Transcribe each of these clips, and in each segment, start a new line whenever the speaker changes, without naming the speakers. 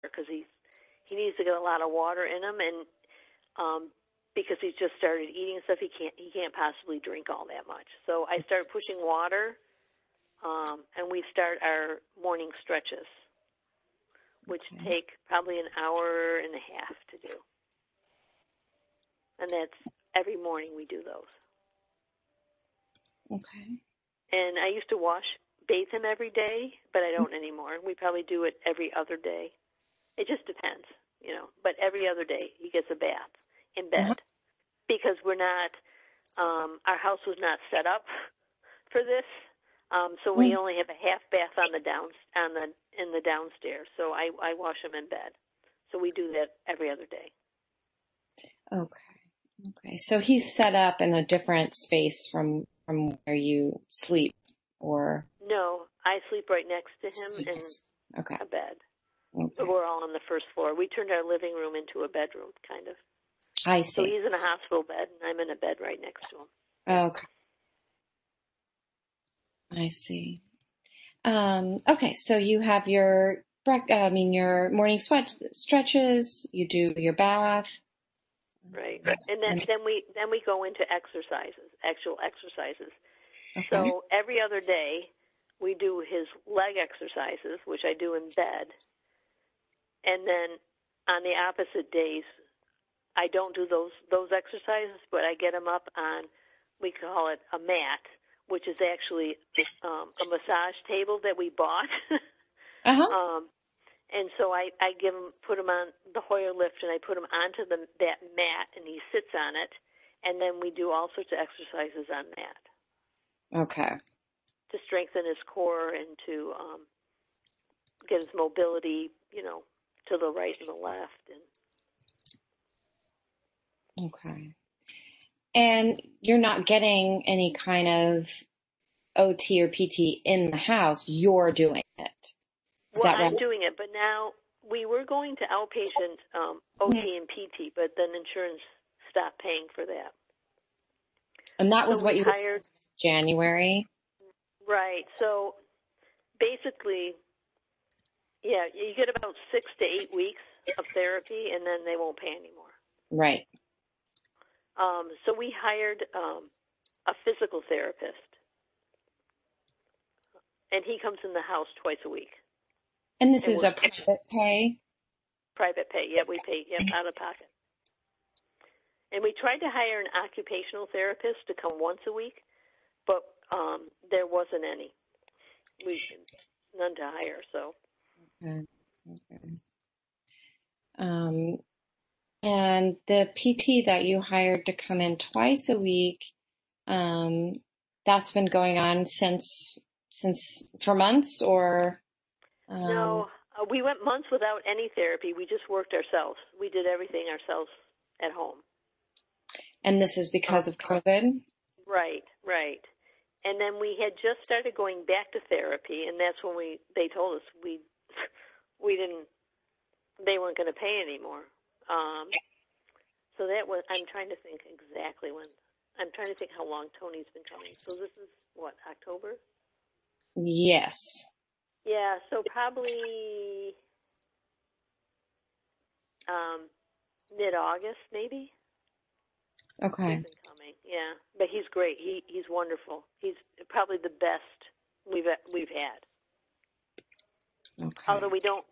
because he needs to get a lot of water in him, and because he's just started eating stuff, he can't possibly drink all that much. So I start pushing water, and we start our morning stretches, which take probably an hour and a half to do. And that's every morning we do those.
Okay.
And I used to bathe him every day, but I don't anymore. We probably do it every other day. It just depends, But every other day he gets a bath in bed because we're not. Our house was not set up for this, so we only have a half bath in the downstairs. So I wash him in bed. So we do that every other day.
Okay. So he's set up in a different space from where you sleep, or?
No, I sleep right next to him in a bed. Okay. We're all on the first floor. We turned our living room into a bedroom, kind of.
I see.
So he's in a hospital bed, and I'm in a bed right next to him.
Okay. I see. Okay, so you have your morning stretches. You do your bath.
Right, and then we go into actual exercises.
Okay.
So every other day, we do his leg exercises, which I do in bed, and then on the opposite days, I don't do those exercises, but I get him up on, we call it a mat, which is actually a massage table that we bought. And so I put him on the Hoyer lift, and I put him onto that mat, and he sits on it, and then we do all sorts of exercises on that.
Okay.
To strengthen his core and to get his mobility, to the right and the left.
Okay. And you're not getting any kind of OT or PT in the house. You're doing it.
I'm doing it, but now we were going to outpatient OT and PT, but then insurance stopped paying for that.
And that was what you hired January?
Right. So basically, yeah, you get about 6 to 8 weeks of therapy, and then they won't pay anymore.
Right.
So we hired a physical therapist, and he comes in the house twice a week.
And this is a private pay?
Private pay, yeah, we pay out of pocket. And we tried to hire an occupational therapist to come once a week, but there wasn't any. None to hire, so.
Okay. And the PT that you hired to come in twice a week, that's been going on since for months, or?
No, we went months without any therapy. We just worked ourselves. We did everything ourselves at home.
And this is because of COVID?
Right. And then we had just started going back to therapy, and that's when they told us they weren't going to pay anymore. So that was, I'm trying to think exactly when. I'm trying to think how long Tony's been coming. So this is what, October?
Yes.
Yeah, so probably mid-August, maybe.
Okay.
He's been coming, yeah. But he's great. He's wonderful. He's probably the best we've had.
Okay.
Although we don't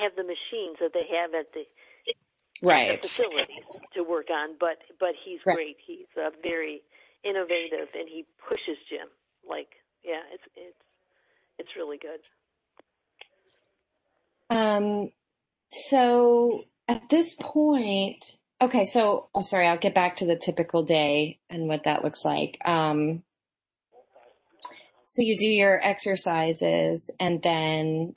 have the machines that they have at the facilities to work on, but he's great. He's very innovative, and he pushes Jim. It's really good.
So at this point, okay, so sorry, I'll get back to the typical day and what that looks like. So you do your exercises, and then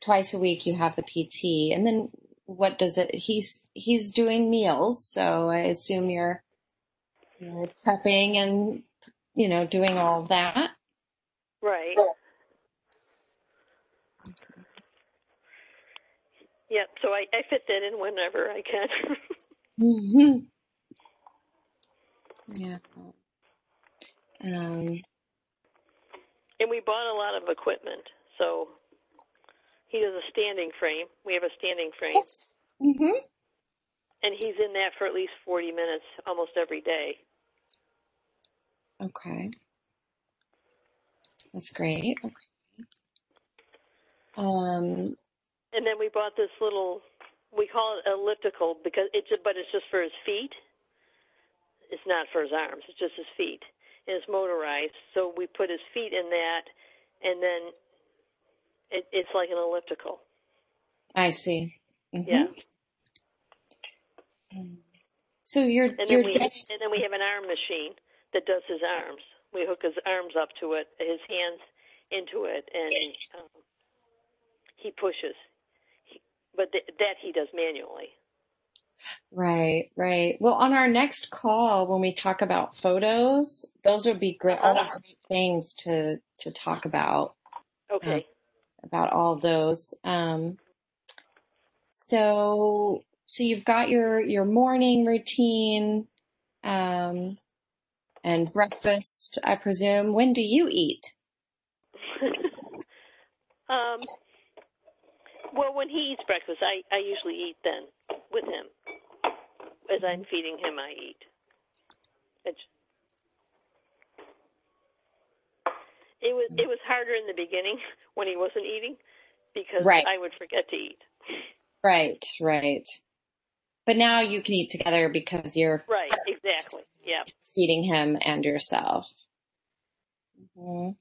twice a week you have the PT, and then what does it? He's doing meals, so I assume you're prepping and doing all of that.
Right. Yep. So I fit that in whenever I can.
Mm-hmm. Yeah.
And we bought a lot of equipment, so He does a standing frame. We have a standing frame.
Mm-hmm.
And he's in that for at least 40 minutes almost every day.
Okay. That's great. Okay.
And then we bought this little, we call it elliptical but it's just for his feet. It's not for his arms. It's just his feet. And it's motorized. So we put his feet in that, and then it's like an elliptical.
I see. Mm-hmm.
Yeah.
So
and then we have an arm machine that does his arms. We hook his arms up to it, his hands into it, and he pushes. But that he does manually.
Right, right. Well, on our next call, when we talk about photos, those would be great, all great things to talk about.
Okay.
About all of those. So you've got your morning routine, and breakfast, I presume. When do you eat?
Well, when he eats breakfast, I usually eat then with him. As I'm feeding him, I eat. It was harder in the beginning when he wasn't eating because I would forget to eat.
Right, right. But now you can eat together because you're
right, exactly. Yeah,
feeding him and yourself. Mm-hmm.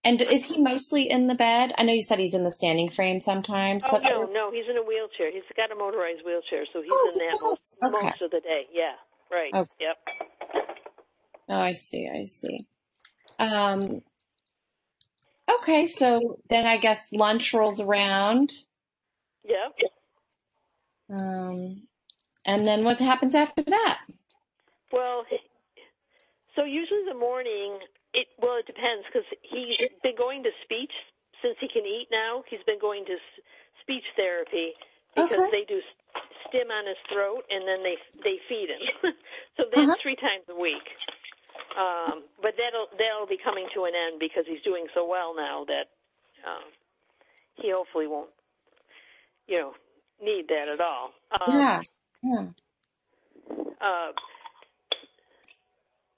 And is he mostly in the bed? I know you said he's in the standing frame sometimes.
Oh, no, he's in a wheelchair. He's got a motorized wheelchair, so he's in that most of the day. Yeah, right.
Okay.
Yep.
Oh, I see. Okay, so then I guess lunch rolls around.
Yep.
And then what happens after that?
Well, so usually the morning, it depends because he's been going to speech since he can eat now. He's been going to speech therapy because they do stim on his throat and then they feed him. So that's 3 times a week. But that'll be coming to an end because he's doing so well now that he hopefully won't, need that at all.
Yeah.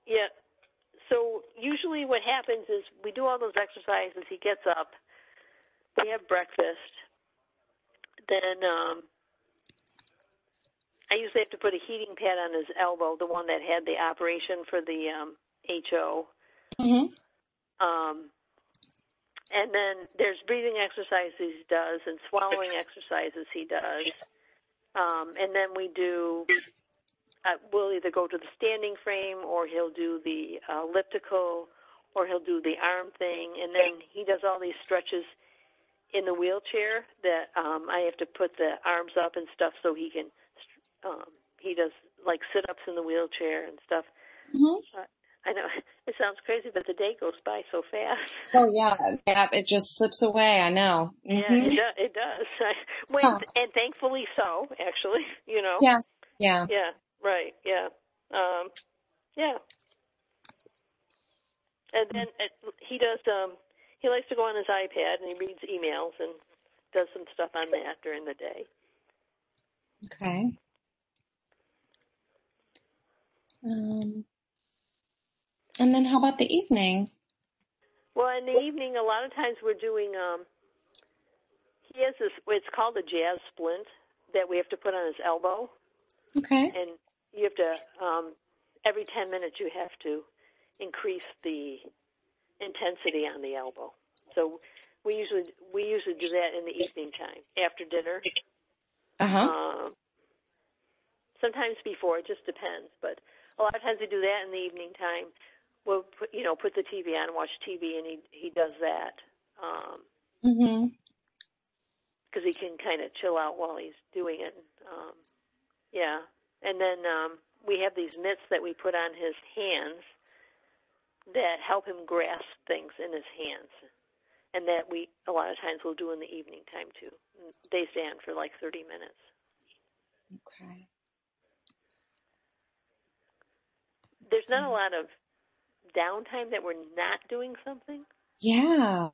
Yeah. So usually what happens is we do all those exercises. He gets up. We have breakfast. Then I usually have to put a heating pad on his elbow, the one that had the operation for the HO.
Mm-hmm.
And then there's breathing exercises he does and swallowing exercises he does. And then we do, we'll either go to the standing frame or he'll do the elliptical or he'll do the arm thing. And then he does all these stretches in the wheelchair that I have to put the arms up and stuff so he can, he does like sit-ups in the wheelchair and stuff.
Mm-hmm.
I know it sounds crazy, but the day goes by so fast.
Oh yeah, it just slips away. I know. Mm-hmm.
Yeah, it does. And thankfully so, actually.
Yeah.
Yeah. Right. Yeah. Yeah. And then he does. He likes to go on his iPad and he reads emails and does some stuff on that during the day.
Okay. And then how about the evening?
Well, in the evening, a lot of times we're doing, he has this, it's called a jazz splint that we have to put on his elbow.
Okay.
And you have to, every 10 minutes you have to increase the intensity on the elbow. So we usually do that in the evening time, after dinner. Sometimes before, it just depends. But a lot of times we do that in the evening time. We'll put the TV on, watch TV, and he does that. Because he can kind of chill out while he's doing it. Yeah. And then we have these mitts that we put on his hands that help him grasp things in his hands. And that we, a lot of times, will do in the evening time, too. They stand for like 30 minutes.
Okay.
There's not a lot of downtime that we're not doing something.
Yeah.